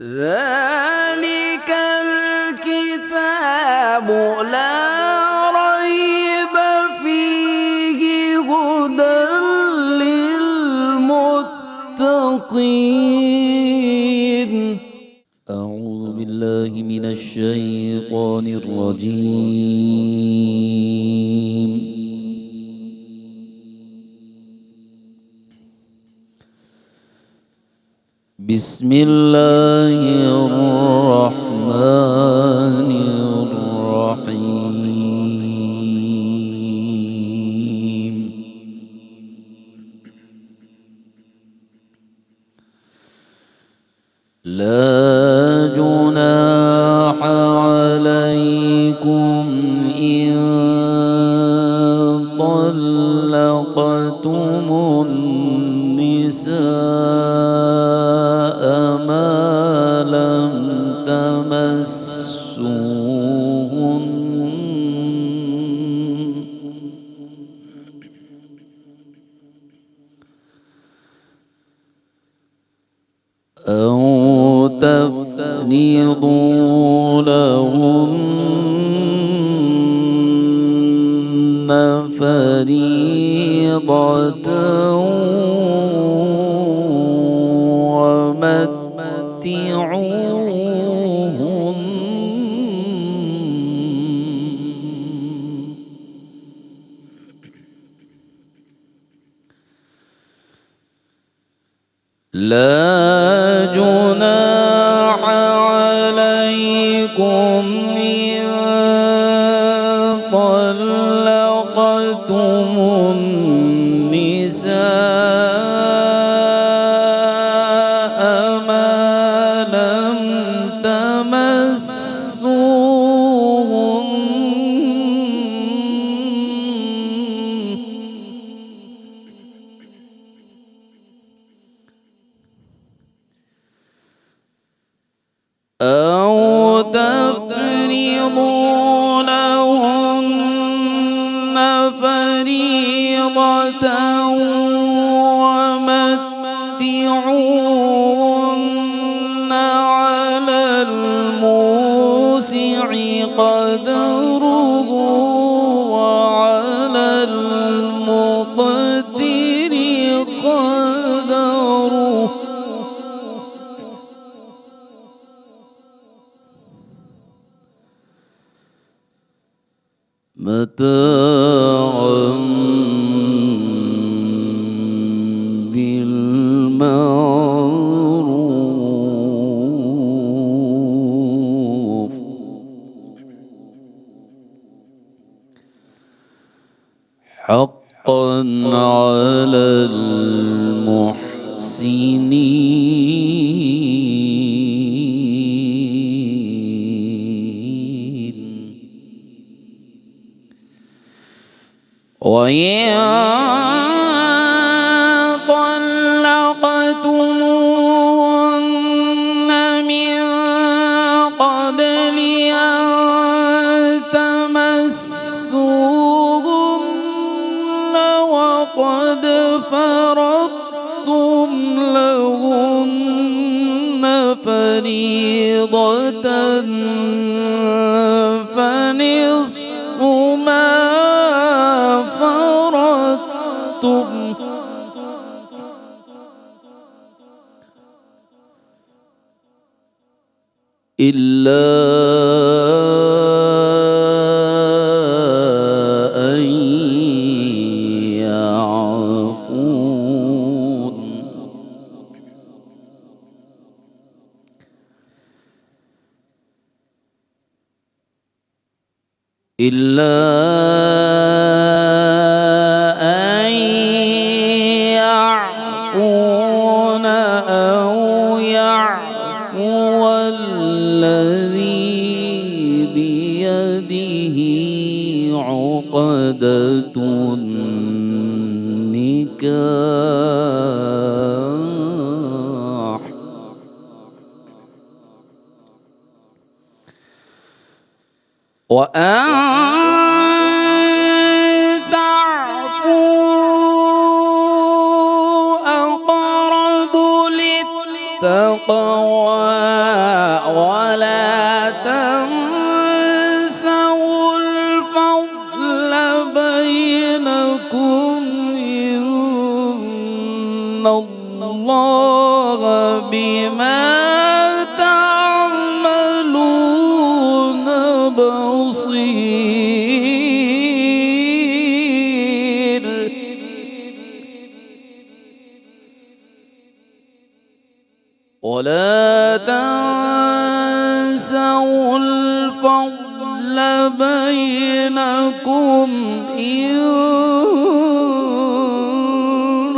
ذلك الكتاب لا ريب فيه هدى للمتقين. أعوذ بالله من الشيطان الرجيم. بسم الله الرحمن الرحيم. لا جناح عليكم إن طلقتم النساء ما لم تمسوهن أو تفرضوا لهن فريضة ومتعوهن لا جناح عليكم إن طلقتم النساء ما لم تمسوهن أو تفرضوا لهن فريضة ومتعوهن على الموسع قدره وعلى المقتر قدره متاعا بالمعروف حقا على المحسنين. وإن طلقتموهن من قبل أن تمسوهن وقد فرضتم لهن فريضة فنصف ما فرضتم إلا أن يعفون إلا أن يعفون أو يعفو الذي بيده عقدة النكاح وأن تعفوا أقرب للتقوى اللہ بما تعملون بصیر۔ ولا تنسوا الفضل بينكم إن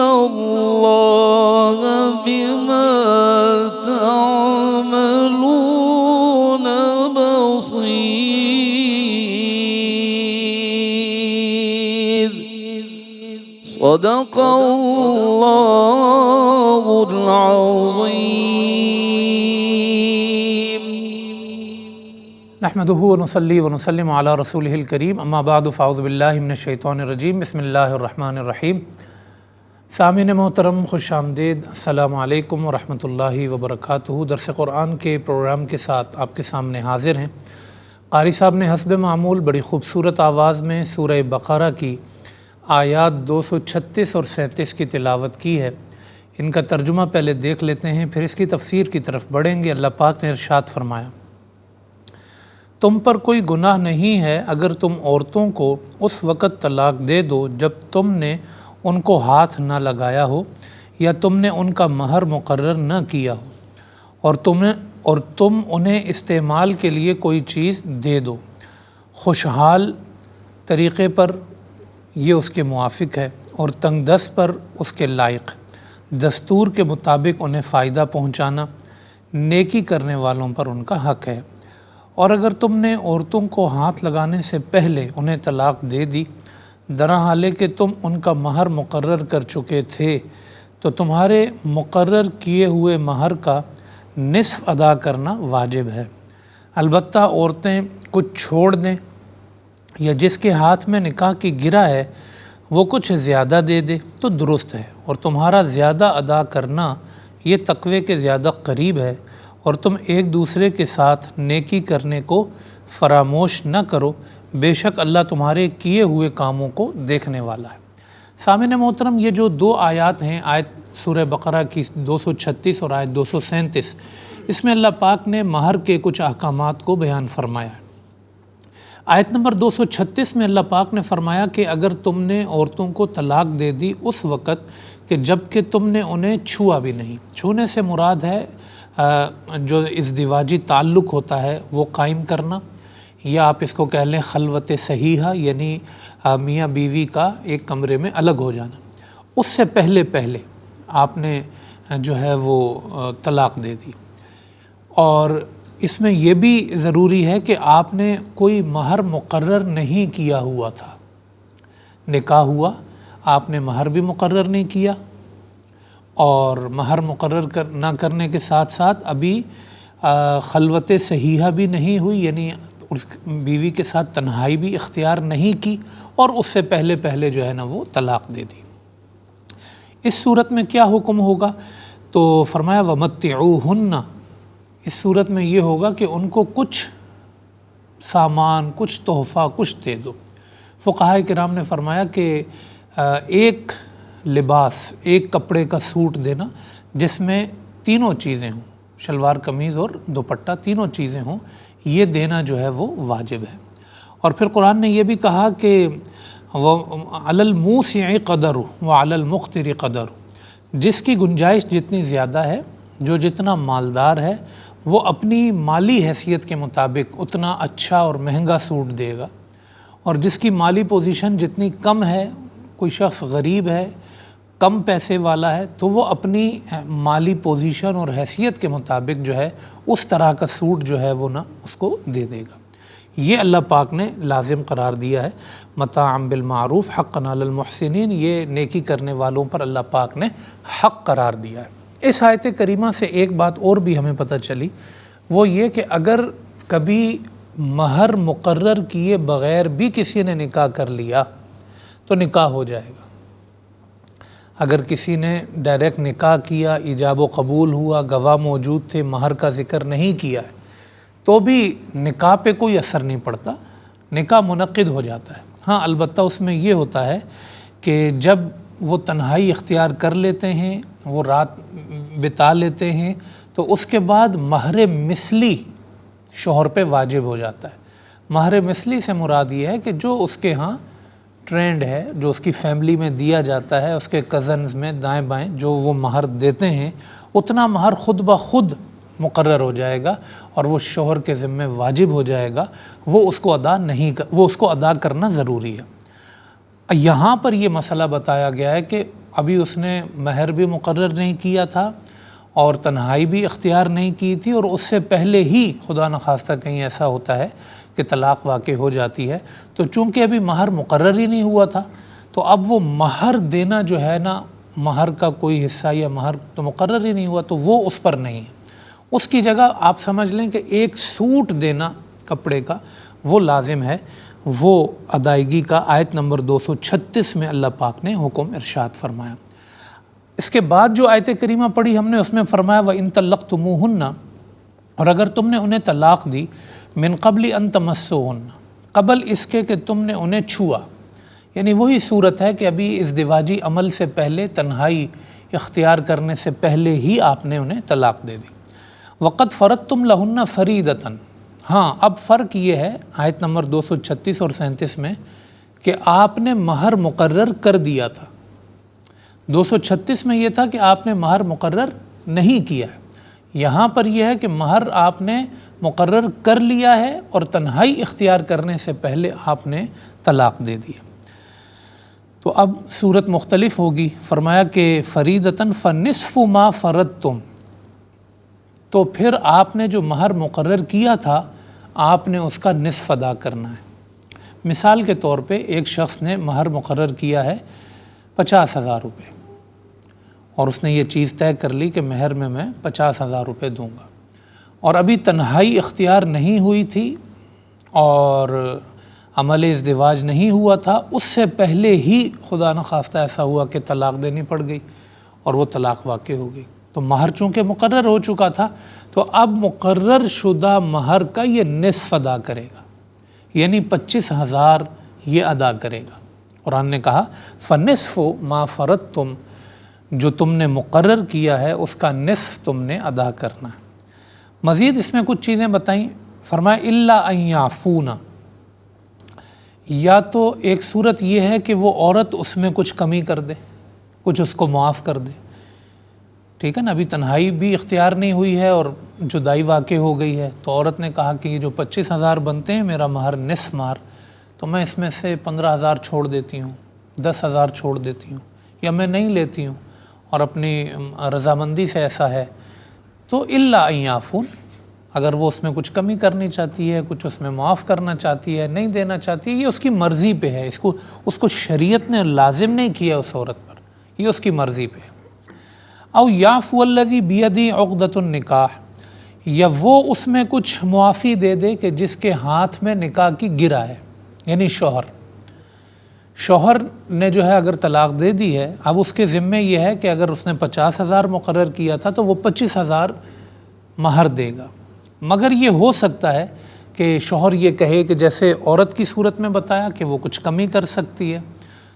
الله بما تعملون بصير۔ صدق الله العظيم۔ نحمده ونصلي ونسلم على رسوله الكريم، اما بعد فاعوذ باللہ من الشیطان الرجیم، بسم اللہ الرحمن الرحیم۔ سامعین محترم، خوش آمدید، السلام علیکم ورحمۃ اللہ وبرکاتہ۔ درس قرآن کے پروگرام کے ساتھ آپ کے سامنے حاضر ہیں۔ قاری صاحب نے حسب معمول بڑی خوبصورت آواز میں سورہ بقرہ کی آیات 236 اور 37 کی تلاوت کی ہے۔ ان کا ترجمہ پہلے دیکھ لیتے ہیں، پھر اس کی تفسیر کی طرف بڑھیں گے۔ اللہ پاک نے ارشاد فرمایا، تم پر کوئی گناہ نہیں ہے اگر تم عورتوں کو اس وقت طلاق دے دو جب تم نے ان کو ہاتھ نہ لگایا ہو یا تم نے ان کا مہر مقرر نہ کیا ہو، اور تم انہیں استعمال کے لیے کوئی چیز دے دو خوشحال طریقے پر، یہ اس کے موافق ہے، اور تنگ دست پر اس کے لائق، دستور کے مطابق انہیں فائدہ پہنچانا نیکی کرنے والوں پر ان کا حق ہے۔ اور اگر تم نے عورتوں کو ہاتھ لگانے سے پہلے انہیں طلاق دے دی درحال کہ تم ان کا مہر مقرر کر چکے تھے تو تمہارے مقرر کیے ہوئے مہر کا نصف ادا کرنا واجب ہے۔ البتہ عورتیں کچھ چھوڑ دیں یا جس کے ہاتھ میں نکاح کی گرہ ہے وہ کچھ زیادہ دے دے تو درست ہے، اور تمہارا زیادہ ادا کرنا یہ تقوی کے زیادہ قریب ہے، اور تم ایک دوسرے کے ساتھ نیکی کرنے کو فراموش نہ کرو، بے شک اللہ تمہارے کیے ہوئے کاموں کو دیکھنے والا ہے۔ سامعین محترم، یہ جو دو آیات ہیں، آیت سورہ بقرہ کی 236 اور آیت 237، اس میں اللہ پاک نے مہر کے کچھ احکامات کو بیان فرمایا ہے۔ آیت نمبر 236 میں اللہ پاک نے فرمایا کہ اگر تم نے عورتوں کو طلاق دے دی اس وقت کہ جب کہ تم نے انہیں چھوا بھی نہیں، چھونے سے مراد ہے جو ازدواجی تعلق ہوتا ہے وہ قائم کرنا، یا آپ اس کو کہہ لیں خلوت صحیحہ، یعنی میاں بیوی کا ایک کمرے میں الگ ہو جانا، اس سے پہلے آپ نے جو ہے وہ طلاق دے دی۔ اور اس میں یہ بھی ضروری ہے کہ آپ نے کوئی مہر مقرر نہیں کیا ہوا تھا، نکاح ہوا، آپ نے مہر بھی مقرر نہیں کیا، اور مہر مقرر نہ کرنے کے ساتھ ساتھ ابھی خلوت صحیحہ بھی نہیں ہوئی، یعنی اس بیوی کے ساتھ تنہائی بھی اختیار نہیں کی، اور اس سے پہلے جو ہے نا وہ طلاق دے دی۔ اس صورت میں کیا حکم ہوگا؟ تو فرمایا وَمَتِّعُوهُنَّ، اس صورت میں یہ ہوگا کہ ان کو کچھ سامان، کچھ تحفہ، کچھ دے دو۔ فقہاء کرام نے فرمایا کہ ایک لباس، ایک کپڑے کا سوٹ دینا جس میں تینوں چیزیں ہوں، شلوار قمیض اور دوپٹہ تینوں چیزیں ہوں، یہ دینا جو ہے وہ واجب ہے۔ اور پھر قرآن نے یہ بھی کہا کہ عَلَى الْمُوسِعِ قَدَرُهُ وَعَلَى الْمُقْتِرِ قَدَرُهُ، جس کی گنجائش جتنی زیادہ ہے، جو جتنا مالدار ہے، وہ اپنی مالی حیثیت کے مطابق اتنا اچھا اور مہنگا سوٹ دے گا، اور جس کی مالی پوزیشن جتنی کم ہے، کوئی شخص غریب ہے، کم پیسے والا ہے، تو وہ اپنی مالی پوزیشن اور حیثیت کے مطابق جو ہے اس طرح کا سوٹ جو ہے وہ نا اس کو دے دے گا۔ یہ اللہ پاک نے لازم قرار دیا ہے، متاعا بالمعروف حقا علی المحسنین، یہ نیکی کرنے والوں پر اللہ پاک نے حق قرار دیا ہے۔ اس آیت کریمہ سے ایک بات اور بھی ہمیں پتہ چلی، وہ یہ کہ اگر کبھی مہر مقرر کیے بغیر بھی کسی نے نکاح کر لیا تو نکاح ہو جائے گا۔ اگر کسی نے ڈائریکٹ نکاح کیا، ایجاب و قبول ہوا، گواہ موجود تھے، مہر کا ذکر نہیں کیا ہے، تو بھی نکاح پہ کوئی اثر نہیں پڑتا، نکاح منعقد ہو جاتا ہے۔ ہاں البتہ اس میں یہ ہوتا ہے کہ جب وہ تنہائی اختیار کر لیتے ہیں، وہ رات بتا لیتے ہیں، تو اس کے بعد مہر مثلی شوہر پہ واجب ہو جاتا ہے۔ مہر مثلی سے مراد یہ ہے کہ جو اس کے ہاں ٹرینڈ ہے، جو اس کی فیملی میں دیا جاتا ہے، اس کے کزنز میں دائیں بائیں جو وہ مہر دیتے ہیں، اتنا مہر خود بخود مقرر ہو جائے گا اور وہ شوہر کے ذمہ واجب ہو جائے گا، وہ اس کو ادا کرنا ضروری ہے۔ یہاں پر یہ مسئلہ بتایا گیا ہے کہ ابھی اس نے مہر بھی مقرر نہیں کیا تھا اور تنہائی بھی اختیار نہیں کی تھی، اور اس سے پہلے ہی خدا نخواستہ کہیں ایسا ہوتا ہے کہ طلاق واقع ہو جاتی ہے، تو چونکہ ابھی مہر مقرر ہی نہیں ہوا تھا، تو اب وہ مہر دینا جو ہے نا، مہر کا کوئی حصہ یا مہر تو مقرر ہی نہیں ہوا، تو وہ اس پر نہیں ہے۔ اس کی جگہ آپ سمجھ لیں کہ ایک سوٹ دینا کپڑے کا وہ لازم ہے، وہ ادائیگی کا آیت نمبر 236 میں اللہ پاک نے حکم ارشاد فرمایا۔ اس کے بعد جو آیت کریمہ پڑھی ہم نے، اس میں فرمایا وَإِن طَلَّقْتُمُوهُنَّ، اور اگر تم نے انہیں طلاق دی، من قبل ان تمسوهن، قبل اس کے کہ تم نے انہیں چھوا، یعنی وہی صورت ہے کہ ابھی ازدواجی عمل سے پہلے، تنہائی اختیار کرنے سے پہلے ہی آپ نے انہیں طلاق دے دی۔ وقد فرضتم لہن فریدۃ، ہاں اب فرق یہ ہے آیت نمبر 236 اور 37 میں کہ آپ نے مہر مقرر کر دیا تھا۔ 236 میں یہ تھا کہ آپ نے مہر مقرر نہیں کیا ہے، یہاں پر یہ ہے کہ مہر آپ نے مقرر کر لیا ہے اور تنہائی اختیار کرنے سے پہلے آپ نے طلاق دے دیا۔ تو اب صورت مختلف ہوگی، فرمایا کہ فریدتاً فنصف ما فرضتم، تو پھر آپ نے جو مہر مقرر کیا تھا آپ نے اس کا نصف ادا کرنا ہے۔ مثال کے طور پہ ایک شخص نے مہر مقرر کیا ہے 50,000 روپے، اور اس نے یہ چیز طے کر لی کہ مہر میں 50,000 روپے دوں گا، اور ابھی تنہائی اختیار نہیں ہوئی تھی اور عمل ازدواج نہیں ہوا تھا، اس سے پہلے ہی خدا نخواستہ ایسا ہوا کہ طلاق دینی پڑ گئی اور وہ طلاق واقع ہو گئی، تو مہر چونکہ مقرر ہو چکا تھا، تو اب مقرر شدہ مہر کا یہ نصف ادا کرے گا، یعنی 25,000 یہ ادا کرے گا۔ قرآن نے کہا فنصف ما فرضتم، جو تم نے مقرر کیا ہے اس کا نصف تم نے ادا کرنا ہے۔ مزید اس میں کچھ چیزیں بتائیں، فرمایا الا ان یعفون، یا تو ایک صورت یہ ہے کہ وہ عورت اس میں کچھ کمی کر دے، کچھ اس کو معاف کر دے، ٹھیک ہے نا، ابھی تنہائی بھی اختیار نہیں ہوئی ہے اور جدائی واقع ہو گئی ہے، تو عورت نے کہا کہ یہ جو 25,000 بنتے ہیں میرا مہر نصف مہر، تو میں اس میں سے 15,000 چھوڑ دیتی ہوں، 10,000 چھوڑ دیتی ہوں، یا میں نہیں لیتی ہوں، اور اپنی رضامندی سے ایسا ہے، تو الا ان یعفون، اگر وہ اس میں کچھ کمی کرنی چاہتی ہے، کچھ اس میں معاف کرنا چاہتی ہے، نہیں دینا چاہتی ہے، یہ اس کی مرضی پہ ہے، اس کو شریعت نے لازم نہیں کیا اس عورت پر، یہ اس کی مرضی پہ ہے۔ او یعفو الذی بیدہ عقدۃ النکاح، یا وہ اس میں کچھ معافی دے دے کہ جس کے ہاتھ میں نکاح کی گرہ ہے، یعنی شوہر نے جو ہے اگر طلاق دے دی ہے، اب اس کے ذمہ یہ ہے کہ اگر اس نے 50,000 مقرر کیا تھا تو وہ 25,000 مہر دے گا، مگر یہ ہو سکتا ہے کہ شوہر یہ کہے کہ جیسے عورت کی صورت میں بتایا کہ وہ کچھ کمی کر سکتی ہے،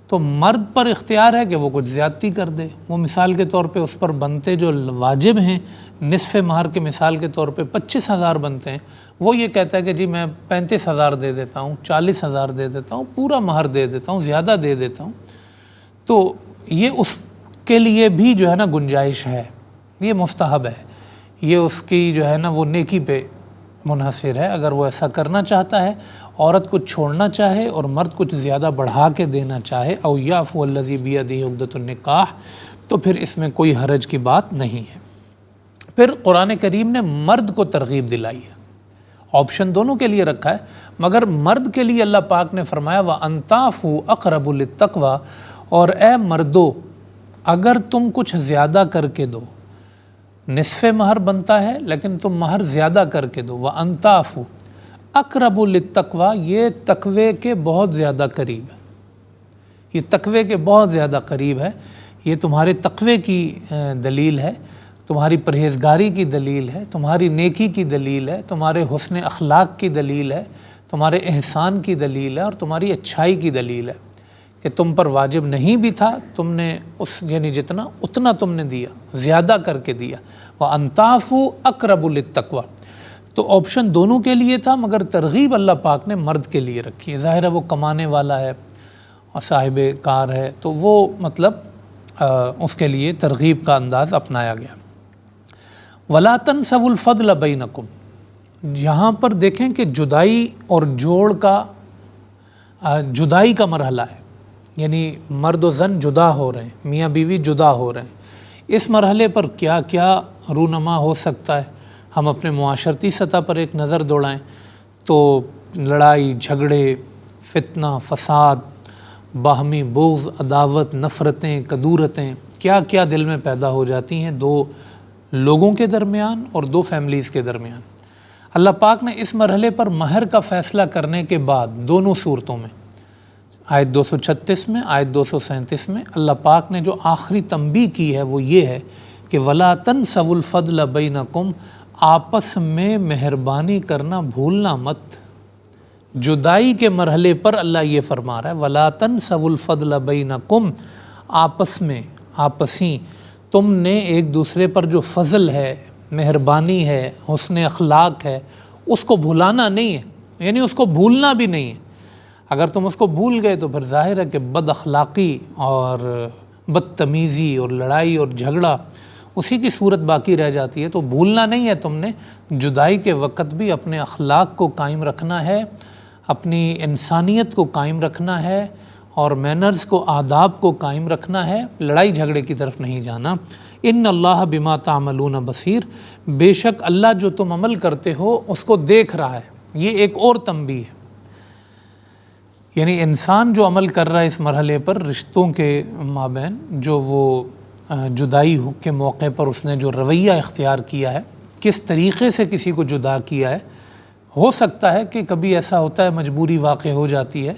تو مرد پر اختیار ہے کہ وہ کچھ زیادتی کر دے، وہ مثال کے طور پہ اس پر بنتے جو واجب ہیں نصف مہر کے، مثال کے طور پہ 25,000 بنتے ہیں، وہ یہ کہتا ہے کہ جی میں 35,000 دے دیتا ہوں، 40,000 دے دیتا ہوں، پورا مہر دے دیتا ہوں، زیادہ دے دیتا ہوں، تو یہ اس کے لیے بھی جو ہے نا گنجائش ہے، یہ مستحب ہے، یہ اس کی جو ہے نا وہ نیکی پہ منحصر ہے، اگر وہ ایسا کرنا چاہتا ہے، عورت کچھ چھوڑنا چاہے اور مرد کچھ زیادہ بڑھا کے دینا چاہے، او یعفو الذی بیدہ عقدۃ النکاح، تو پھر اس میں کوئی حرج کی بات نہیں ہے۔ پھر قرآن کریم نے مرد کو ترغیب دلائی ہے، آپشن دونوں کے لیے رکھا ہے، مگر مرد کے لیے اللہ پاک نے فرمایا وَأَن تَعْفُوا أَقْرَبُ لِلتَّقْوَىٰ، اور اے مردو اگر تم کچھ زیادہ کر کے دو، نصف مہر بنتا ہے لیکن تم مہر زیادہ کر کے دو، وَأَن تَعْفُوا أَقْرَبُ لِلتَّقْوَىٰ، یہ تقوی کے بہت زیادہ قریب ہے، یہ تقوی کے بہت زیادہ قریب ہے، یہ تمہارے تقوی کی دلیل ہے، تمہاری پرہیزگاری کی دلیل ہے، تمہاری نیکی کی دلیل ہے، تمہارے حسن اخلاق کی دلیل ہے، تمہارے احسان کی دلیل ہے، اور تمہاری اچھائی کی دلیل ہے کہ تم پر واجب نہیں بھی تھا، تم نے یعنی جتنا اتنا تم نے دیا، زیادہ کر کے دیا۔ وَأَن تَعْفُوا أَقْرَبُ لِلتَّقْوَىٰ، تو آپشن دونوں کے لیے تھا، مگر ترغیب اللہ پاک نے مرد کے لیے رکھی ہے۔ ظاہر ہے وہ کمانے والا ہے اور صاحب کار ہے، تو وہ مطلب اس کے لیے ترغیب کا انداز اپنایا گیا۔ وَلَا تَنْسَوُا الْفَضْلَ بَيْنَكُمْ، یہاں پر دیکھیں کہ جدائی اور جوڑ کا جدائی کا مرحلہ ہے، یعنی مرد و زن جدا ہو رہے ہیں، میاں بیوی جدا ہو رہے ہیں۔ اس مرحلے پر کیا کیا رونما ہو سکتا ہے، ہم اپنے معاشرتی سطح پر ایک نظر دوڑائیں تو لڑائی جھگڑے، فتنہ فساد، باہمی بغض عداوت نفرتیں کدورتیں کیا کیا دل میں پیدا ہو جاتی ہیں دو لوگوں کے درمیان اور دو فیملیز کے درمیان۔ اللہ پاک نے اس مرحلے پر مہر کا فیصلہ کرنے کے بعد دونوں صورتوں میں، آیت 236 میں، آیت 237 میں، اللہ پاک نے جو آخری تنبیہ کی ہے وہ یہ ہے کہ وَلَا تَنْسَوُا الْفَضْلَ بَيْنَكُمْ، آپس میں مہربانی کرنا بھولنا مت۔ جدائی کے مرحلے پر اللہ یہ فرما رہا ہے وَلَا تَنْسَوُا الْفَضْلَ بَيْنَكُمْ، آپس میں، آپسی، تم نے ایک دوسرے پر جو فضل ہے، مہربانی ہے، حسن اخلاق ہے، اس کو بھلانا نہیں ہے، یعنی اس کو بھولنا بھی نہیں ہے۔ اگر تم اس کو بھول گئے تو پھر ظاہر ہے کہ بد اخلاقی اور بدتمیزی اور لڑائی اور جھگڑا اسی کی صورت باقی رہ جاتی ہے۔ تو بھولنا نہیں ہے، تم نے جدائی کے وقت بھی اپنے اخلاق کو قائم رکھنا ہے، اپنی انسانیت کو قائم رکھنا ہے اور مینرز کو، آداب کو قائم رکھنا ہے، لڑائی جھگڑے کی طرف نہیں جانا۔ ان اللہ بما تعملون بصیر، بے شک اللہ جو تم عمل کرتے ہو اس کو دیکھ رہا ہے۔ یہ ایک اور تنبیہ ہے، یعنی انسان جو عمل کر رہا ہے اس مرحلے پر رشتوں کے مابین، جو وہ جدائی کے موقع پر اس نے جو رویہ اختیار کیا ہے، کس طریقے سے کسی کو جدا کیا ہے، ہو سکتا ہے کہ کبھی ایسا ہوتا ہے مجبوری واقع ہو جاتی ہے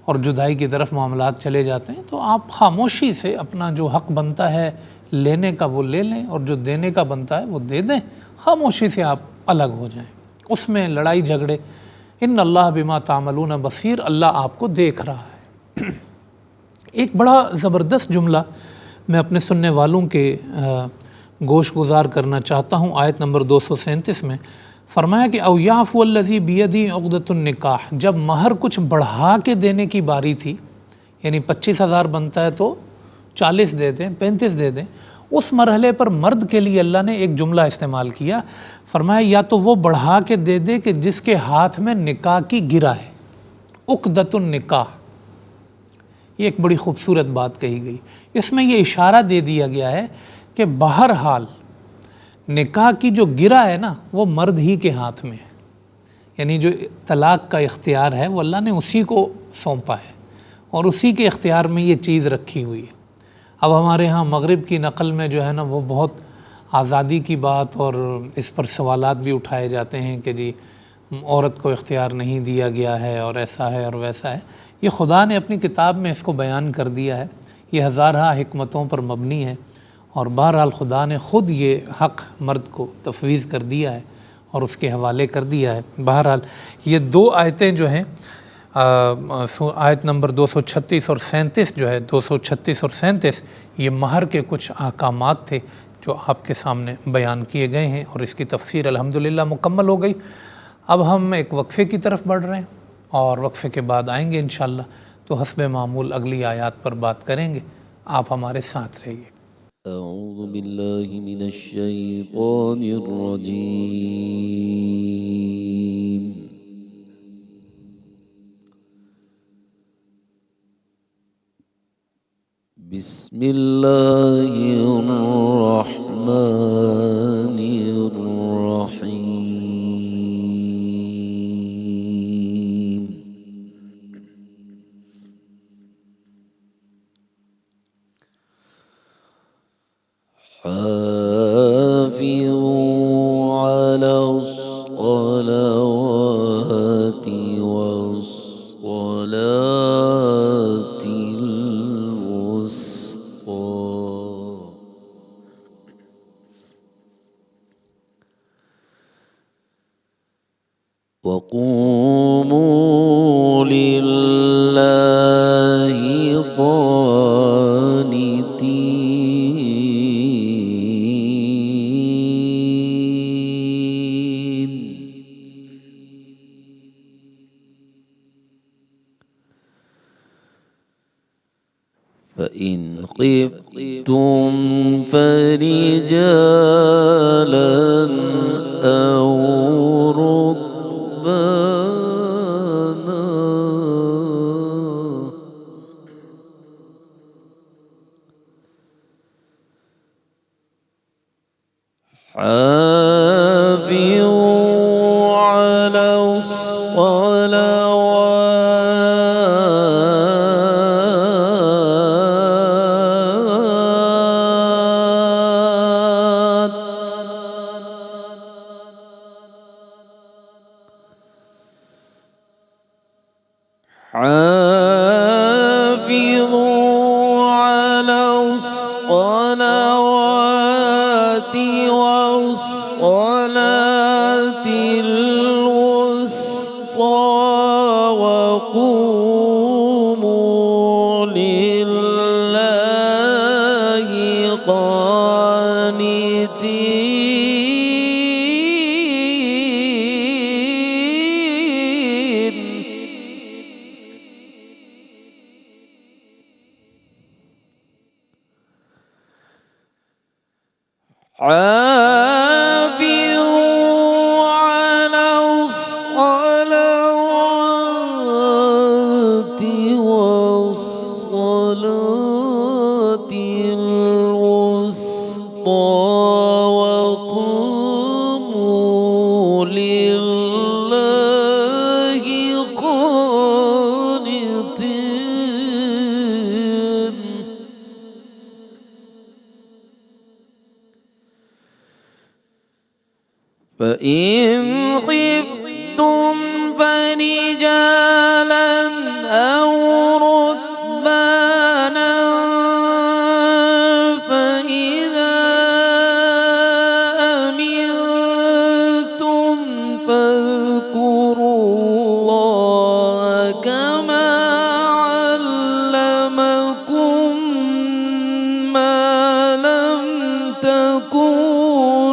اور جدائی کی طرف معاملات چلے جاتے ہیں، تو آپ خاموشی سے اپنا جو حق بنتا ہے لینے کا وہ لے لیں اور جو دینے کا بنتا ہے وہ دے دیں، خاموشی سے آپ الگ ہو جائیں، اس میں لڑائی جھگڑے۔ ان اللہ بما تعملون بصیر، اللہ آپ کو دیکھ رہا ہے۔ ایک بڑا زبردست جملہ میں اپنے سننے والوں کے گوش گزار کرنا چاہتا ہوں۔ آیت نمبر 237 میں فرمایا کہ او یعفو الذی بیدہ عقدۃ النکاح، جب مہر کچھ بڑھا کے دینے کی باری تھی، یعنی 25,000 بنتا ہے تو 40 دے دیں، 35 دے دیں، اس مرحلے پر مرد کے لیے اللہ نے ایک جملہ استعمال کیا، فرمایا یا تو وہ بڑھا کے دے دے کہ جس کے ہاتھ میں نکاح کی گرہ ہے، عقدۃ النکاح، یہ ایک بڑی خوبصورت بات کہی گئی۔ اس میں یہ اشارہ دے دیا گیا ہے کہ بہرحال نکاح کی جو گرہ ہے نا وہ مرد ہی کے ہاتھ میں ہے، یعنی جو طلاق کا اختیار ہے وہ اللہ نے اسی کو سونپا ہے اور اسی کے اختیار میں یہ چیز رکھی ہوئی ہے۔ اب ہمارے ہاں مغرب کی نقل میں جو ہے نا وہ بہت آزادی کی بات اور اس پر سوالات بھی اٹھائے جاتے ہیں کہ جی عورت کو اختیار نہیں دیا گیا ہے اور ایسا ہے اور ویسا ہے۔ یہ خدا نے اپنی کتاب میں اس کو بیان کر دیا ہے، یہ ہزارہ حکمتوں پر مبنی ہے، اور بہرحال خدا نے خود یہ حق مرد کو تفویض کر دیا ہے اور اس کے حوالے کر دیا ہے۔ بہرحال یہ دو آیتیں جو ہیں، آیت نمبر 236 اور 37 جو ہے، 236 اور 37، یہ مہر کے کچھ احکامات تھے جو آپ کے سامنے بیان کیے گئے ہیں، اور اس کی تفسیر الحمدللہ مکمل ہو گئی۔ اب ہم ایک وقفے کی طرف بڑھ رہے ہیں اور وقفے کے بعد آئیں گے انشاءاللہ، تو حسب معمول اگلی آیات پر بات کریں گے، آپ ہمارے ساتھ رہیے۔ اعوذ باللہ من الشیطان الرجیم، بسم اللہ الرحمن الرحیم۔ حافظوا على الصلوات والصلاة الوسطى وقوموا لله فإن خفتم فرجالا أو ركبانا حافظوا على الصلوات حافظوا على الصلوات والصلاة الوسطى وقوموا لله قانتين حافظوا على الصلوات والصلاة الوسطى وقوموا لله قانتين فإن خفتم فرجالا أو ركبانا فإذا أمنتم فاذكروا الله كما علمكم ما لم تكونوا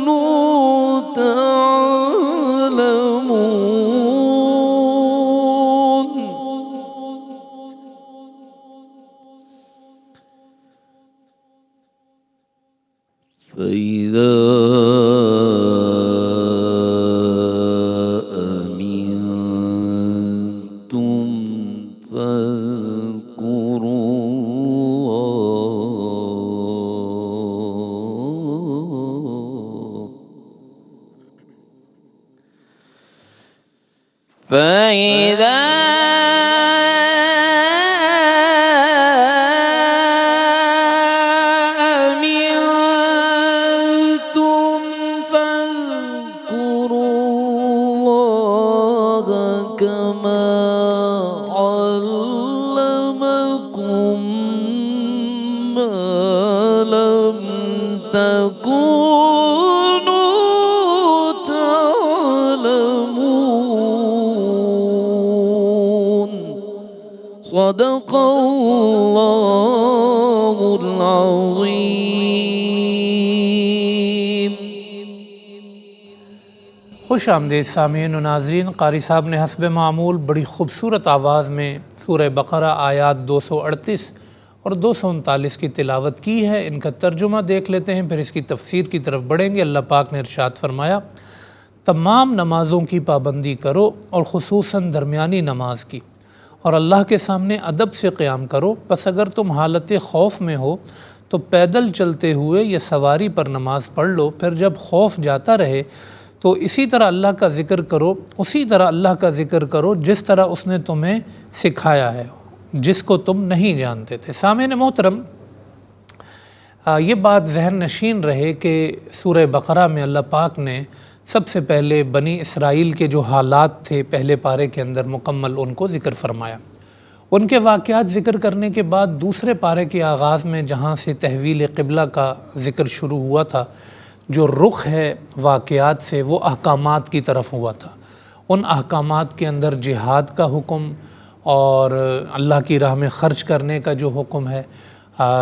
تعلمون فإذا أمنتم فاذكروا الله فإذا أمنتم فاذكروا الله كما علمكم ما لم تكونوا تعلمون صدق الله العظیم۔ خوش آمدید سامعین و ناظرین، قاری صاحب نے حسب معمول بڑی خوبصورت آواز میں سورہ بقرہ آیات 238 اور 239 کی تلاوت کی ہے۔ ان کا ترجمہ دیکھ لیتے ہیں، پھر اس کی تفسیر کی طرف بڑھیں گے۔ اللہ پاک نے ارشاد فرمایا، تمام نمازوں کی پابندی کرو اور خصوصاً درمیانی نماز کی، اور اللہ کے سامنے ادب سے قیام کرو۔ پس اگر تم حالت خوف میں ہو تو پیدل چلتے ہوئے یا سواری پر نماز پڑھ لو، پھر جب خوف جاتا رہے تو اسی طرح اللہ کا ذکر کرو، اسی طرح اللہ کا ذکر کرو جس طرح اس نے تمہیں سکھایا ہے، جس کو تم نہیں جانتے تھے۔ سامعین محترم، یہ بات ذہن نشین رہے کہ سورہ بقرہ میں اللہ پاک نے سب سے پہلے بنی اسرائیل کے جو حالات تھے پہلے پارے کے اندر مکمل ان کو ذکر فرمایا۔ ان کے واقعات ذکر کرنے کے بعد دوسرے پارے کے آغاز میں جہاں سے تحویل قبلہ کا ذکر شروع ہوا تھا، جو رخ ہے واقعات سے وہ احکامات کی طرف ہوا تھا۔ ان احکامات کے اندر جہاد کا حکم اور اللہ کی راہ میں خرچ کرنے کا جو حکم ہے،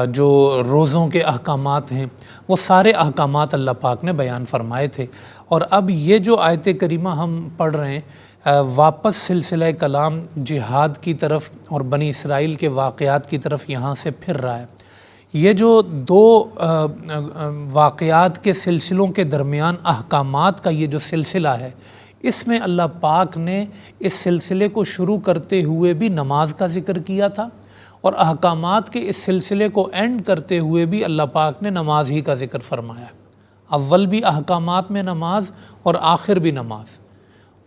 جو روزوں کے احکامات ہیں وہ سارے احکامات اللہ پاک نے بیان فرمائے تھے۔ اور اب یہ جو آیت کریمہ ہم پڑھ رہے ہیں واپس سلسلہ کلام جہاد کی طرف اور بنی اسرائیل کے واقعات کی طرف یہاں سے پھر رہا ہے۔ یہ جو دو واقعات کے سلسلوں کے درمیان احکامات کا یہ جو سلسلہ ہے، اس میں اللہ پاک نے اس سلسلے کو شروع کرتے ہوئے بھی نماز کا ذکر کیا تھا، اور احکامات کے اس سلسلے کو اینڈ کرتے ہوئے بھی اللہ پاک نے نماز ہی کا ذکر فرمایا۔ اول بھی احکامات میں نماز اور آخر بھی نماز۔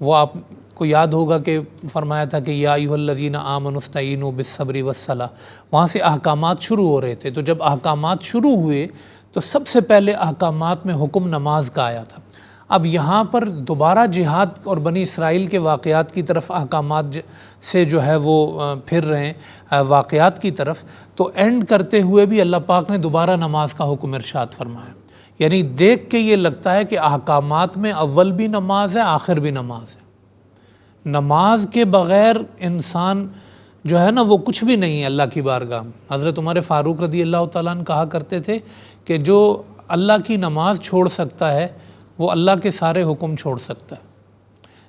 وہ آپ کو یاد ہوگا کہ فرمایا تھا کہ یا ایھا الذین آمنوا استعینوا بالصبر والصلاۃ، وہاں سے احکامات شروع ہو رہے تھے۔ تو جب احکامات شروع ہوئے تو سب سے پہلے احکامات میں حکم نماز کا آیا تھا۔ اب یہاں پر دوبارہ جہاد اور بنی اسرائیل کے واقعات کی طرف احکامات سے جو ہے وہ پھر رہے ہیں واقعات کی طرف، تو اینڈ کرتے ہوئے بھی اللہ پاک نے دوبارہ نماز کا حکم ارشاد فرمایا۔ یعنی دیکھ کے یہ لگتا ہے کہ احکامات میں اول بھی نماز ہے، آخر بھی نماز ہے۔ نماز کے بغیر انسان جو ہے نا وہ کچھ بھی نہیں ہے اللہ کی بارگاہ۔ حضرت عمر فاروق رضی اللہ تعالیٰ عنہ کہا کرتے تھے کہ جو اللہ کی نماز چھوڑ سکتا ہے وہ اللہ کے سارے حکم چھوڑ سکتا ہے۔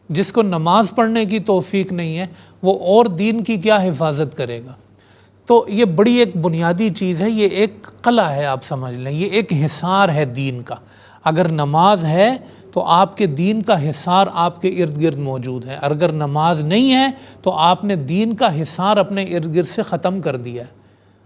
جس کو نماز پڑھنے کی توفیق نہیں ہے وہ اور دین کی کیا حفاظت کرے گا؟ تو یہ بڑی ایک بنیادی چیز ہے، یہ ایک قلعہ ہے، آپ سمجھ لیں، یہ ایک حصار ہے دین کا۔ اگر نماز ہے تو آپ کے دین کا حصار آپ کے ارد گرد موجود ہے، اگر نماز نہیں ہے تو آپ نے دین کا حصار اپنے ارد گرد سے ختم کر دیا ہے۔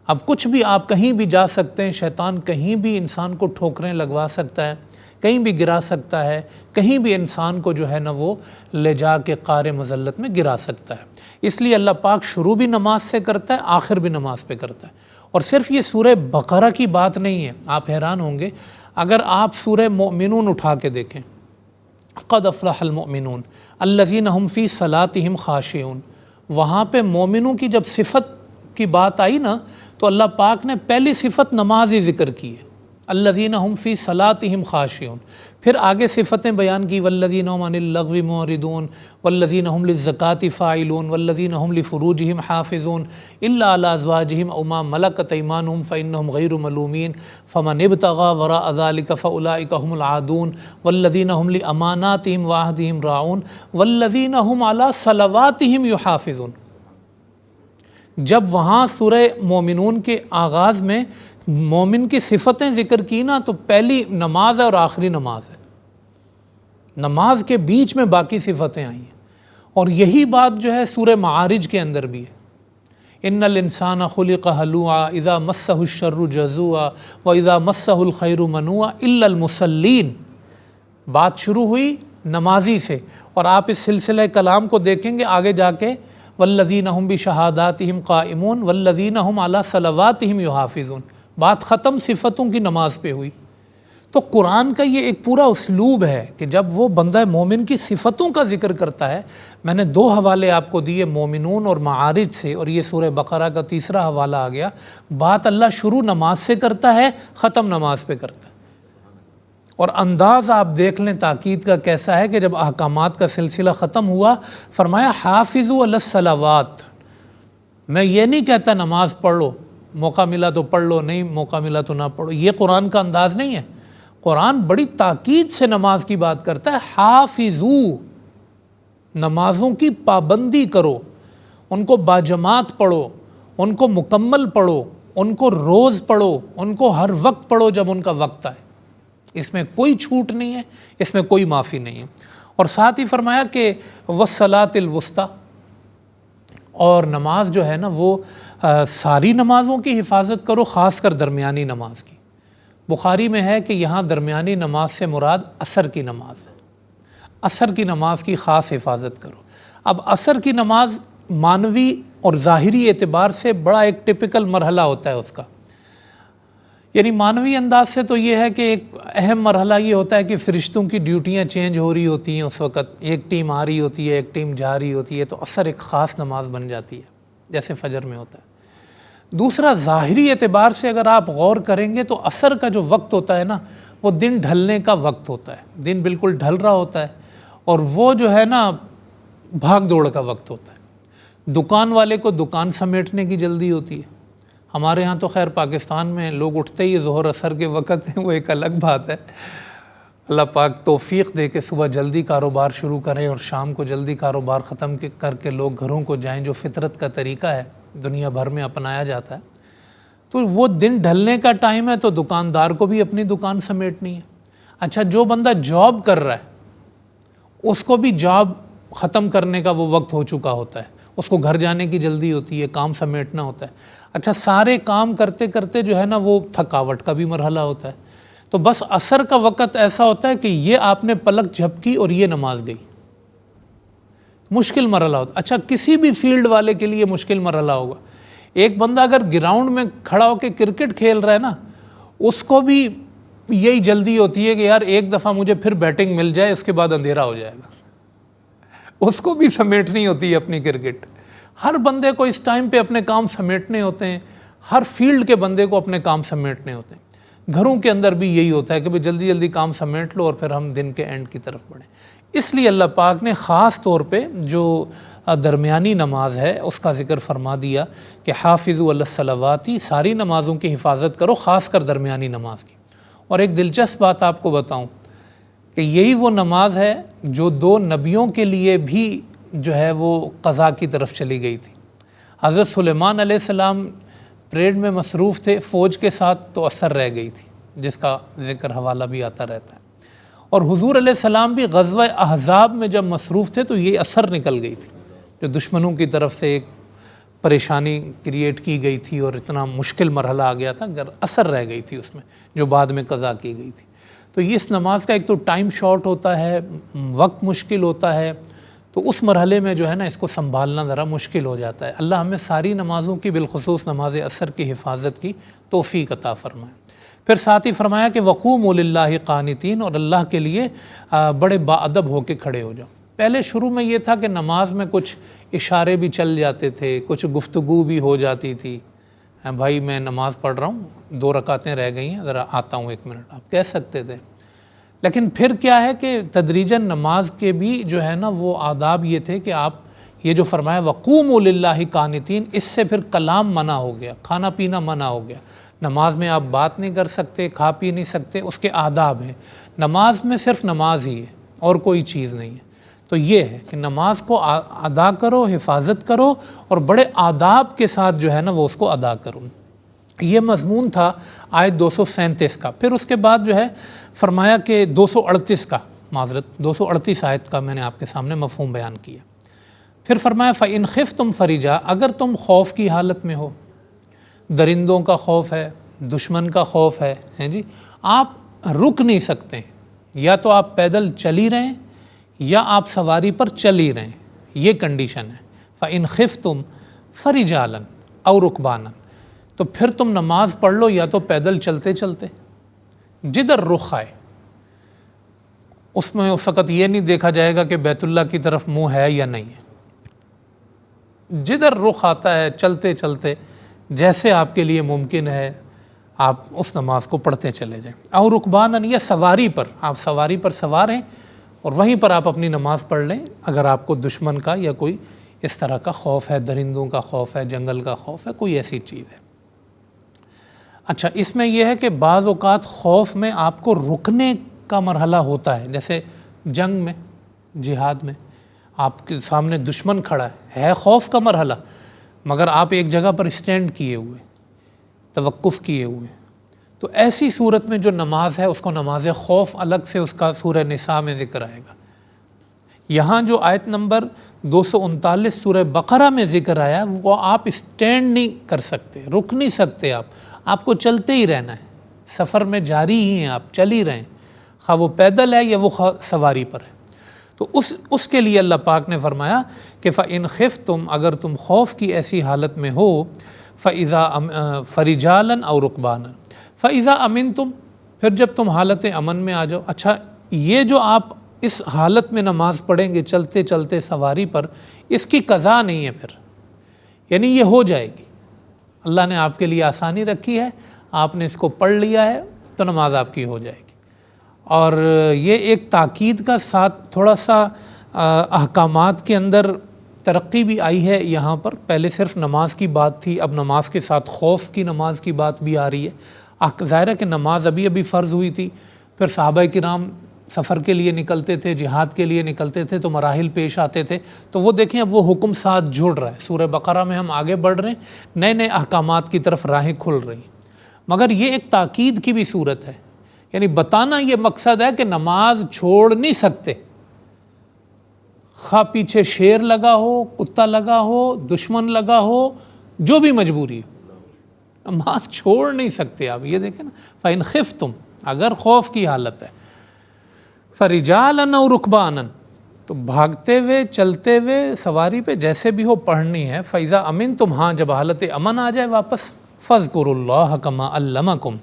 اب کچھ بھی آپ کہیں بھی جا سکتے ہیں، شیطان کہیں بھی انسان کو ٹھوکریں لگوا سکتا ہے، کہیں بھی گرا سکتا ہے، کہیں بھی انسان کو جو ہے نا وہ لے جا کے قعر مذلت میں گرا سکتا ہے۔ اس لیے اللہ پاک شروع بھی نماز سے کرتا ہے، آخر بھی نماز پہ کرتا ہے۔ اور صرف یہ سورہ بقرہ کی بات نہیں ہے، آپ حیران ہوں گے اگر آپ سورہ مومنون اٹھا کے دیکھیں، قد افلح المؤمنون الذین هم فی صلاتہم خاشعون، وہاں پہ مومنوں کی جب صفت کی بات آئی نا تو اللہ پاک نے پہلی صفت نماز ہی ذکر کی ہے، الذین هم فی صلاتہم خاشعون۔ پھر آگے صفتیں بیان کی، والذین هم عن اللغو معرضون والذین هم للزکاة فاعلون والذین هم لفروجہم حافظون الا علی ازواجہم او ما ملکت ایمانہم فانہم غیر ملومین فمن ابتغى وراء ذلک فاولئک هم العادون والذین هم لاماناتہم وعہدہم راعون والذین هم علی صلواتہم یحافظون۔ جب وہاں سورہ مومنون کے آغاز میں مومن کی صفتیں ذکر کی نا تو پہلی نماز ہے اور آخری نماز ہے، نماز کے بیچ میں باقی صفتیں آئی ہیں۔ اور یہی بات جو ہے سورہ معارج کے اندر بھی ہے، ان الانسان خلق ہلوعا اذا مسہ الشر جزوعا واذا مسہ الخیر منوعا الا المصلین۔ بات شروع ہوئی نمازی سے، اور آپ اس سلسلہ کلام کو دیکھیں گے آگے جا کے، والذین هم بشہاداتہم قائمون والذین هم علی صلواتہم یحافظون، بات ختم، صفتوں کی نماز پہ ہوئی۔ تو قرآن کا یہ ایک پورا اسلوب ہے کہ جب وہ بندہ مومن کی صفتوں کا ذکر کرتا ہے، میں نے دو حوالے آپ کو دیے مومنون اور معارج سے، اور یہ سورہ بقرہ کا تیسرا حوالہ آ گیا، بات اللہ شروع نماز سے کرتا ہے، ختم نماز پہ کرتا ہے۔ اور انداز آپ دیکھ لیں تاکید کا کیسا ہے کہ جب احکامات کا سلسلہ ختم ہوا فرمایا حافظوا علی الصلوات۔ میں یہ نہیں کہتا نماز پڑھ لو، موقع ملا تو پڑھ لو، نہیں موقع ملا تو نہ پڑھو، یہ قرآن کا انداز نہیں ہے۔ قرآن بڑی تاکید سے نماز کی بات کرتا ہے، حافظو، نمازوں کی پابندی کرو، ان کو باجماعت پڑھو، ان کو مکمل پڑھو، ان کو روز پڑھو، ان کو ہر وقت پڑھو جب ان کا وقت آئے۔ اس میں کوئی چھوٹ نہیں ہے، اس میں کوئی معافی نہیں ہے۔ اور ساتھ ہی فرمایا کہ والصلاۃ الوسطیٰ، اور نماز جو ہے نا وہ ساری نمازوں کی حفاظت کرو، خاص کر درمیانی نماز کی۔ بخاری میں ہے کہ یہاں درمیانی نماز سے مراد عصر کی نماز ہے، عصر کی نماز کی خاص حفاظت کرو۔ اب عصر کی نماز معنوی اور ظاہری اعتبار سے بڑا ایک ٹپیکل مرحلہ ہوتا ہے اس کا، یعنی معنوی انداز سے تو یہ ہے کہ ایک اہم مرحلہ یہ ہوتا ہے کہ فرشتوں کی ڈیوٹیاں چینج ہو رہی ہوتی ہیں، اس وقت ایک ٹیم آ رہی ہوتی ہے، ایک ٹیم جا رہی ہوتی ہے، تو عصر ایک خاص نماز بن جاتی ہے جیسے فجر میں ہوتا ہے۔ دوسرا ظاہری اعتبار سے اگر آپ غور کریں گے تو عصر کا جو وقت ہوتا ہے نا وہ دن ڈھلنے کا وقت ہوتا ہے، دن بالکل ڈھل رہا ہوتا ہے، اور وہ جو ہے نا بھاگ دوڑ کا وقت ہوتا ہے۔ دکان والے کو دکان سمیٹنے کی جلدی ہوتی ہے، ہمارے ہاں تو خیر پاکستان میں لوگ اٹھتے ہی ظہر اثر کے وقت ہیں، وہ ایک الگ بات ہے۔ اللہ پاک توفیق دے کہ صبح جلدی کاروبار شروع کریں اور شام کو جلدی کاروبار ختم کر کے لوگ گھروں کو جائیں، جو فطرت کا طریقہ ہے دنیا بھر میں اپنایا جاتا ہے۔ تو وہ دن ڈھلنے کا ٹائم ہے تو دکاندار کو بھی اپنی دکان سمیٹنی ہے۔ اچھا، جو بندہ جاب کر رہا ہے اس کو بھی جاب ختم کرنے کا وہ وقت ہو چکا ہوتا ہے، اس کو گھر جانے کی جلدی ہوتی ہے، کام سمیٹنا ہوتا ہے۔ اچھا، سارے کام کرتے کرتے جو ہے نا وہ تھکاوٹ کا بھی مرحلہ ہوتا ہے۔ تو بس عصر کا وقت ایسا ہوتا ہے کہ یہ آپ نے پلک جھپکی اور یہ نماز گئی، مشکل مرحلہ ہوتا ہے۔ اچھا، کسی بھی فیلڈ والے کے لیے مشکل مرحلہ ہوگا۔ ایک بندہ اگر گراؤنڈ میں کھڑا ہو کے کرکٹ کھیل رہا ہے نا، اس کو بھی یہی جلدی ہوتی ہے کہ یار ایک دفعہ مجھے پھر بیٹنگ مل جائے، اس کے بعد اندھیرا ہو جائے گا۔ اس کو بھی سمیٹنی ہوتی ہے اپنی کرکٹ۔ ہر بندے کو اس ٹائم پہ اپنے کام سمیٹنے ہوتے ہیں، ہر فیلڈ کے بندے کو اپنے کام سمیٹنے ہوتے ہیں۔ گھروں کے اندر بھی یہی ہوتا ہے کہ بھئی جلدی جلدی کام سمیٹ لو اور پھر ہم دن کے اینڈ کی طرف بڑھیں۔ اس لیے اللہ پاک نے خاص طور پہ جو درمیانی نماز ہے اس کا ذکر فرما دیا کہ حافظوا علی الصلوات، ساری نمازوں کی حفاظت کرو، خاص کر درمیانی نماز کی۔ اور ایک دلچسپ بات آپ کو بتاؤں کہ یہی وہ نماز ہے جو 2 نبیوں کے لیے بھی جو ہے وہ قضا کی طرف چلی گئی تھی۔ حضرت سلیمان علیہ السلام پریڈ میں مصروف تھے فوج کے ساتھ، تو عصر رہ گئی تھی، جس کا ذکر حوالہ بھی آتا رہتا ہے۔ اور حضور علیہ السلام بھی غزوہ احزاب میں جب مصروف تھے تو یہ عصر نکل گئی تھی، جو دشمنوں کی طرف سے ایک پریشانی کریٹ کی گئی تھی اور اتنا مشکل مرحلہ آ گیا تھا، اگر عصر رہ گئی تھی اس میں، جو بعد میں قضا کی گئی تھی۔ تو یہ اس نماز کا ایک تو ٹائم شارٹ ہوتا ہے، وقت مشکل ہوتا ہے، تو اس مرحلے میں جو ہے نا اس کو سنبھالنا ذرا مشکل ہو جاتا ہے۔ اللہ ہمیں ساری نمازوں کی بالخصوص نماز عصر کی حفاظت کی توفیق عطا فرمائے۔ پھر ساتھ ہی فرمایا کہ وقوموا للہ قانتین، اور اللہ کے لیے بڑے باادب ہو کے کھڑے ہو جاؤ۔ پہلے شروع میں یہ تھا کہ نماز میں کچھ اشارے بھی چل جاتے تھے، کچھ گفتگو بھی ہو جاتی تھی، بھائی میں نماز پڑھ رہا ہوں، 2 رکعتیں رہ گئی ہیں، ذرا آتا ہوں 1 منٹ، آپ کہہ سکتے تھے۔ لیکن پھر کیا ہے کہ تدریجاً نماز کے بھی جو ہے نا وہ آداب یہ تھے کہ آپ یہ جو فرمایا وقوموا للہ قانتین، اس سے پھر کلام منع ہو گیا، کھانا پینا منع ہو گیا۔ نماز میں آپ بات نہیں کر سکتے، کھا پی نہیں سکتے، اس کے آداب ہیں۔ نماز میں صرف نماز ہی ہے اور کوئی چیز نہیں ہے۔ تو یہ ہے کہ نماز کو ادا کرو، حفاظت کرو، اور بڑے آداب کے ساتھ جو ہے نا وہ اس کو ادا کرو۔ یہ مضمون تھا آیت 237 کا۔ پھر اس کے بعد جو ہے فرمایا کہ 238 کا، معذرت 238 آیت کا میں نے آپ کے سامنے مفہوم بیان کیا۔ پھر فرمایا فَإِنْ خِفْتُمْ فَرِجَا، اگر تم خوف کی حالت میں ہو، درندوں کا خوف ہے، دشمن کا خوف ہے جی، آپ رک نہیں سکتے، یا تو آپ پیدل چل ہی رہیں یا آپ سواری پر چل ہی رہیں، یہ کنڈیشن ہے۔ فَإِنْ خِفْتُمْ فَرِجَالًا أَوْ رُكْبَانًا، تو پھر تم نماز پڑھ لو یا تو پیدل چلتے چلتے، جدھر رخ آئے۔ اس میں اس وقت یہ نہیں دیکھا جائے گا کہ بیت اللہ کی طرف منہ ہے یا نہیں ہے، جدھر رخ آتا ہے چلتے چلتے جیسے آپ کے لیے ممکن ہے آپ اس نماز کو پڑھتے چلے جائیں۔ او رکبانن، یا سواری پر، آپ سواری پر سوار ہیں اور وہیں پر آپ اپنی نماز پڑھ لیں، اگر آپ کو دشمن کا یا کوئی اس طرح کا خوف ہے، درندوں کا خوف ہے، جنگل کا خوف ہے، کوئی ایسی چیز ہے۔ اچھا، اس میں یہ ہے کہ بعض اوقات خوف میں آپ کو رکنے کا مرحلہ ہوتا ہے، جیسے جنگ میں، جہاد میں آپ کے سامنے دشمن کھڑا ہے خوف کا مرحلہ، مگر آپ ایک جگہ پر اسٹینڈ کیے ہوئے، توقف کیے ہوئے، تو ایسی صورت میں جو نماز ہے اس کو نماز خوف الگ سے اس کا سورہ نساء میں ذکر آئے گا۔ یہاں جو آیت نمبر 239 سورہ بقرہ میں ذکر آیا وہ آپ اسٹینڈ نہیں کر سکتے، رک نہیں سکتے، آپ کو چلتے ہی رہنا ہے، سفر میں جاری ہی ہیں، آپ چل ہی رہیں، خواہ وہ پیدل ہے یا وہ سواری پر ہے۔ تو اس کے لیے اللہ پاک نے فرمایا کہ فَإِنْ خِفْتُمْ، اگر تم خوف کی ایسی حالت میں ہو، فَإِذَا فَرِجَالًا أَوْ رُكْبَانًا فَإِذَا أَمِنْتُمْ، پھر جب تم حالت امن میں آ جاؤ۔ اچھا، یہ جو آپ اس حالت میں نماز پڑھیں گے چلتے چلتے سواری پر، اس کی قضا نہیں ہے پھر، یعنی یہ ہو جائے گی، اللہ نے آپ کے لیے آسانی رکھی ہے، آپ نے اس کو پڑھ لیا ہے تو نماز آپ کی ہو جائے گی۔ اور یہ ایک تاکید کا ساتھ تھوڑا سا احکامات کے اندر ترقی بھی آئی ہے یہاں پر. پہلے صرف نماز کی بات تھی، اب نماز کے ساتھ خوف کی نماز کی بات بھی آ رہی ہے. ظاہر ہے کہ نماز ابھی فرض ہوئی تھی، پھر صحابہ کرام سفر کے لیے نکلتے تھے، جہاد کے لیے نکلتے تھے تو مراحل پیش آتے تھے. تو وہ دیکھیں اب وہ حکم ساتھ جڑ رہا ہے. سورہ بقرہ میں ہم آگے بڑھ رہے ہیں، نئے نئے احکامات کی طرف راہیں کھل رہی ہیں. مگر یہ ایک تاکید کی بھی صورت ہے، یعنی بتانا یہ مقصد ہے کہ نماز چھوڑ نہیں سکتے، خواہ پیچھے شیر لگا ہو، کتا لگا ہو، دشمن لگا ہو، جو بھی مجبوری ہو، نماز چھوڑ نہیں سکتے آپ. یہ دیکھیں نا، فَإِنْ خِفْتُمْ، اگر خوف کی حالت ہے، فَرِجَالًا أَوْ رُكْبَانًا، تو بھاگتے ہوئے، چلتے ہوئے، سواری پہ، جیسے بھی ہو پڑھنی ہے. فَإِذَا أَمِنْتُمْ، ہاں جب حالت امن آ جائے واپس، فَاذْكُرُوا اللَّهَ كَمَا عَلَّمَكُمْ،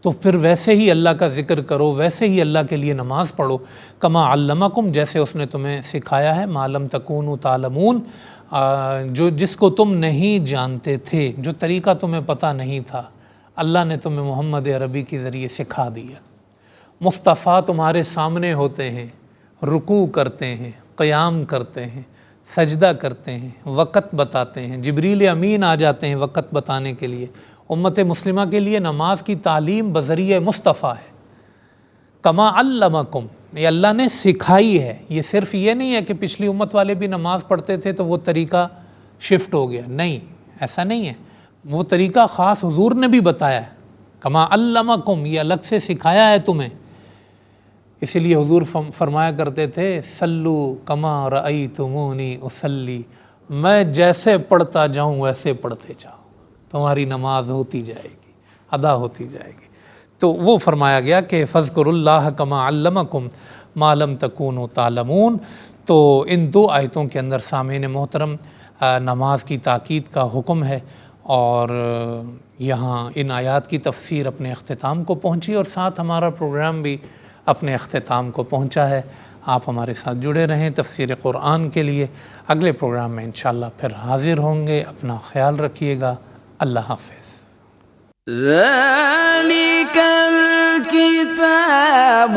تو پھر ویسے ہی اللہ کا ذکر کرو، ویسے ہی اللہ کے لیے نماز پڑھو. کما علمکم، جیسے اس نے تمہیں سکھایا ہے. ما لم تکونوا تعلمون، جس کو تم نہیں جانتے تھے، جو طریقہ تمہیں پتہ نہیں تھا، اللہ نے تمہیں محمد عربی کے ذریعے سکھا دیا. مصطفیٰ تمہارے سامنے ہوتے ہیں، رکوع کرتے ہیں، قیام کرتے ہیں، سجدہ کرتے ہیں، وقت بتاتے ہیں. جبریل امین آ جاتے ہیں وقت بتانے کے لیے. امت مسلمہ کے لیے نماز کی تعلیم بذریعہ مصطفیٰ ہے. کما علمکم، یہ اللہ نے سکھائی ہے. یہ صرف یہ نہیں ہے کہ پچھلی امت والے بھی نماز پڑھتے تھے تو وہ طریقہ شفٹ ہو گیا، نہیں، ایسا نہیں ہے. وہ طریقہ خاص حضور نے بھی بتایا ہے. کما علمکم، یہ الگ سے سکھایا ہے تمہیں. اسی لیے حضور فرمایا کرتے تھے، سلو کما رأیتمونی اصلی، میں جیسے پڑھتا جاؤں ویسے پڑھتے جاؤ، تمہاری نماز ہوتی جائے گی، ادا ہوتی جائے گی. تو وہ فرمایا گیا کہ فَاذْكُرُوا اللَّهَ كَمَا عَلَّمَكُمْ مَا لَمْ تَكُونُوا تَعْلَمُونَ. تو ان دو آیتوں کے اندر سامعین محترم نماز کی تاکید کا حکم ہے، اور یہاں ان آیات کی تفسیر اپنے اختتام کو پہنچی، اور ساتھ ہمارا پروگرام بھی اپنے اختتام کو پہنچا ہے. آپ ہمارے ساتھ جڑے رہیں تفسیر قرآن کے لیے. اگلے پروگرام میں انشاءاللہ پھر حاضر ہوں گے. اپنا خیال رکھیے گا. اللہ حافظ. ذلك الكتاب